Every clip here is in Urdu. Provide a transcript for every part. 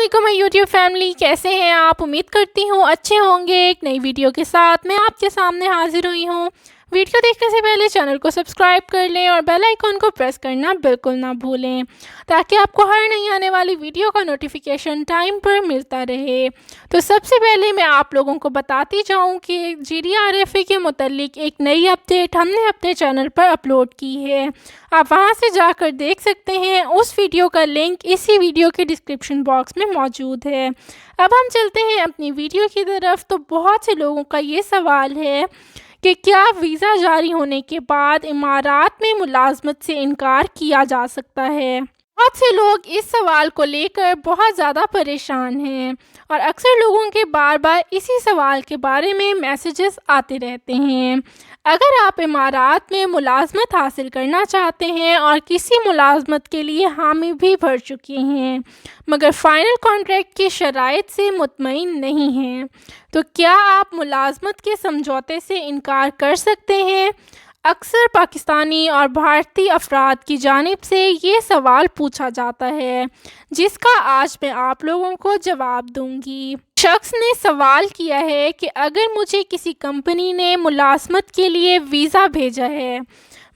علیکم یوٹیوب فیملی، کیسے ہیں آپ؟ امید کرتی ہوں اچھے ہوں گے۔ ایک نئی ویڈیو کے ساتھ میں آپ کے سامنے حاضر ہوئی ہوں۔ ویڈیو دیکھنے سے پہلے چینل کو سبسکرائب کر لیں اور بیل آئیکن کو پریس کرنا بالکل نہ بھولیں تاکہ آپ کو ہر نئی آنے والی ویڈیو کا نوٹیفیکیشن ٹائم پر ملتا رہے۔ تو سب سے پہلے میں آپ لوگوں کو بتاتی جاؤں کہ GDRFA کے متعلق ایک نئی اپڈیٹ ہم نے اپنے چینل پر اپلوڈ کی ہے۔ آپ وہاں سے جا کر دیکھ سکتے ہیں، اس ویڈیو کا لنک اسی ویڈیو کے ڈسکرپشن باکس میں موجود ہے۔ اب ہم چلتے ہیں اپنی ویڈیو کی طرف۔ تو بہت سے لوگوں کا یہ سوال ہے کہ کیا ویزا جاری ہونے کے بعد امارات میں ملازمت سے انکار کیا جا سکتا ہے؟ بہت سے لوگ اس سوال کو لے کر بہت زیادہ پریشان ہیں اور اکثر لوگوں کے بار بار اسی سوال کے بارے میں میسیجز آتے رہتے ہیں۔ اگر آپ امارات میں ملازمت حاصل کرنا چاہتے ہیں اور کسی ملازمت کے لیے حامی بھی بھر چکے ہیں مگر فائنل کانٹریکٹ کی شرائط سے مطمئن نہیں ہیں، تو کیا آپ ملازمت کے سمجھوتے سے انکار کر سکتے ہیں؟ اکثر پاکستانی اور بھارتی افراد کی جانب سے یہ سوال پوچھا جاتا ہے، جس کا آج میں آپ لوگوں کو جواب دوں گی۔ شخص نے سوال کیا ہے کہ اگر مجھے کسی کمپنی نے ملازمت کے لیے ویزا بھیجا ہے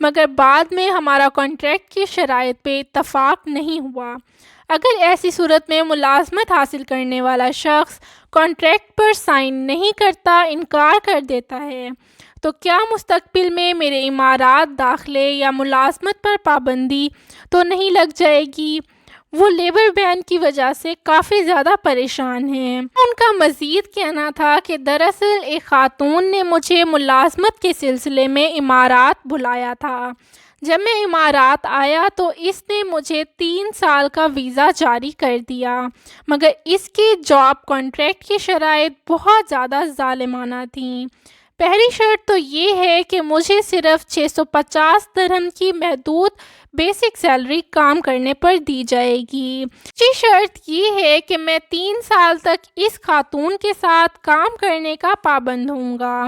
مگر بعد میں ہمارا کانٹریکٹ کی شرائط پہ اتفاق نہیں ہوا، اگر ایسی صورت میں ملازمت حاصل کرنے والا شخص کانٹریکٹ پر سائن نہیں کرتا، انکار کر دیتا ہے، تو کیا مستقبل میں میرے امارات داخلے یا ملازمت پر پابندی تو نہیں لگ جائے گی؟ وہ لیبر بین کی وجہ سے کافی زیادہ پریشان ہیں۔ ان کا مزید کہنا تھا کہ دراصل ایک خاتون نے مجھے ملازمت کے سلسلے میں امارات بلایا تھا۔ جب میں امارات آیا تو اس نے مجھے 3 سال کا ویزا جاری کر دیا مگر اس کی جاب کانٹریکٹ کی شرائط بہت زیادہ ظالمانہ تھیں۔ پہلی شرط تو یہ ہے کہ مجھے صرف 650 درہم کی محدود بیسک سیلری کام کرنے پر دی جائے گی۔ دوسری شرط یہ ہے کہ میں 3 سال تک اس خاتون کے ساتھ کام کرنے کا پابند ہوں گا،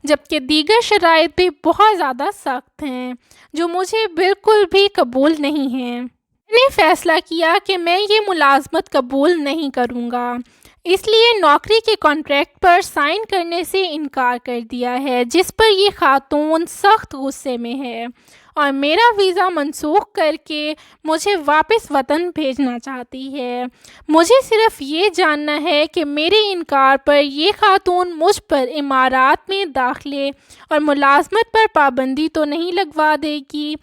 جبکہ دیگر شرائط بھی بہت زیادہ سخت ہیں جو مجھے بالکل بھی قبول نہیں ہیں۔ میں نے فیصلہ کیا کہ میں یہ ملازمت قبول نہیں کروں گا، اس لیے نوکری کے کانٹریکٹ پر سائن کرنے سے انکار کر دیا ہے، جس پر یہ خاتون سخت غصے میں ہے اور میرا ویزا منسوخ کر کے مجھے واپس وطن بھیجنا چاہتی ہے۔ مجھے صرف یہ جاننا ہے کہ میرے انکار پر یہ خاتون مجھ پر امارات میں داخلے اور ملازمت پر پابندی تو نہیں لگوا دے گی۔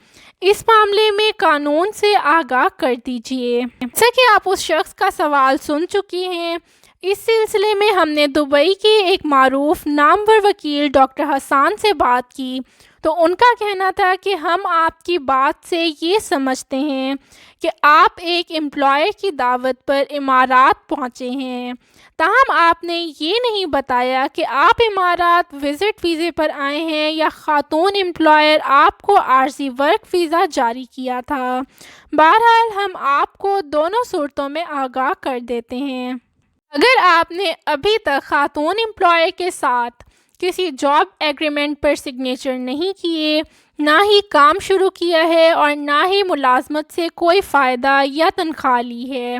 اس معاملے میں قانون سے آگاہ کر دیجیے۔ جیسا کہ آپ اس شخص کا سوال سن چکی ہیں، اس سلسلے میں ہم نے دبئی کے ایک معروف نامور وکیل ڈاکٹر حسان سے بات کی تو ان کا کہنا تھا کہ ہم آپ کی بات سے یہ سمجھتے ہیں کہ آپ ایک امپلائر کی دعوت پر امارات پہنچے ہیں، تاہم آپ نے یہ نہیں بتایا کہ آپ امارات وزٹ ویزے پر آئے ہیں یا خاتون امپلائر آپ کو عارضی ورک ویزا جاری کیا تھا۔ بہرحال ہم آپ کو دونوں صورتوں میں آگاہ کر دیتے ہیں۔ اگر آپ نے ابھی تک خاتون امپلائر کے ساتھ کسی جاب ایگریمنٹ پر سگنیچر نہیں کیے، نہ ہی کام شروع کیا ہے اور نہ ہی ملازمت سے کوئی فائدہ یا تنخواہ لی ہے،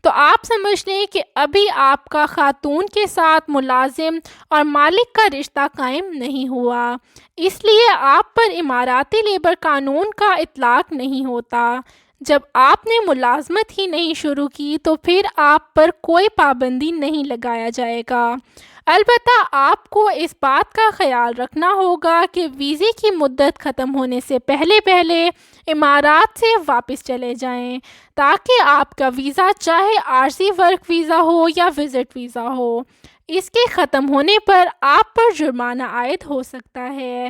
تو آپ سمجھ لیں کہ ابھی آپ کا خاتون کے ساتھ ملازم اور مالک کا رشتہ قائم نہیں ہوا، اس لیے آپ پر اماراتی لیبر قانون کا اطلاق نہیں ہوتا۔ جب آپ نے ملازمت ہی نہیں شروع کی تو پھر آپ پر کوئی پابندی نہیں لگایا جائے گا۔ البتہ آپ کو اس بات کا خیال رکھنا ہوگا کہ ویزے کی مدت ختم ہونے سے پہلے امارات سے واپس چلے جائیں تاکہ آپ کا ویزا چاہے عارضی ورک ویزا ہو یا وزٹ ویزا ہو، اس کے ختم ہونے پر آپ پر جرمانہ عائد ہو سکتا ہے۔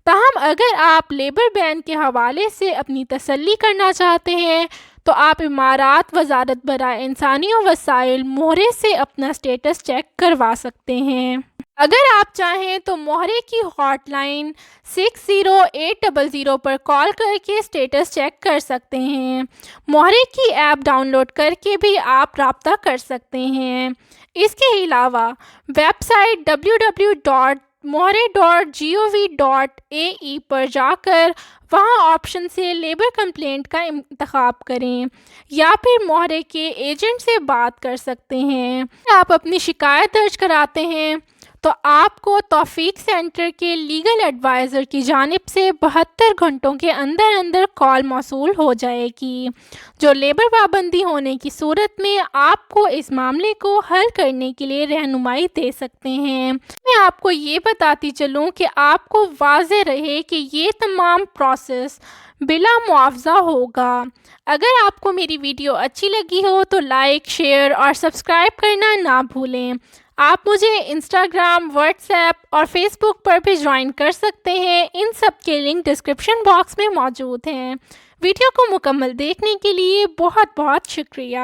تاہم اگر آپ لیبر بین کے حوالے سے اپنی تسلی کرنا چاہتے ہیں تو آپ امارات وزارت برائے انسانی وسائل مہرے سے اپنا سٹیٹس چیک کروا سکتے ہیں۔ اگر آپ چاہیں تو مہرے کی ہاٹ لائن 60800 پر کال کر کے سٹیٹس چیک کر سکتے ہیں۔ مہرے کی ایپ ڈاؤن لوڈ کر کے بھی آپ رابطہ کر سکتے ہیں۔ اس کے علاوہ ویب سائٹ www mohre.gov.ae پر جا کر وہاں آپشن سے لیبر کمپلینٹ کا انتخاب کریں، یا پھر مہرے کے ایجنٹ سے بات کر سکتے ہیں۔ آپ اپنی شکایت درج کراتے ہیں تو آپ کو توفیق سینٹر کے لیگل ایڈوائزر کی جانب سے 72 گھنٹوں کے اندر اندر کال موصول ہو جائے گی، جو لیبر پابندی ہونے کی صورت میں آپ کو اس معاملے کو حل کرنے کے لیے رہنمائی دے سکتے ہیں۔ میں آپ کو یہ بتاتی چلوں کہ آپ کو واضح رہے کہ یہ تمام پروسیس بلا معاوضہ ہوگا۔ اگر آپ کو میری ویڈیو اچھی لگی ہو تو لائک، شیئر اور سبسکرائب کرنا نہ بھولیں۔ آپ مجھے انسٹاگرام، واٹس ایپ اور فیس بک پر بھی جوائن کر سکتے ہیں، ان سب کے لنک ڈسکرپشن باکس میں موجود ہیں۔ ویڈیو کو مکمل دیکھنے کے لیے بہت بہت شکریہ۔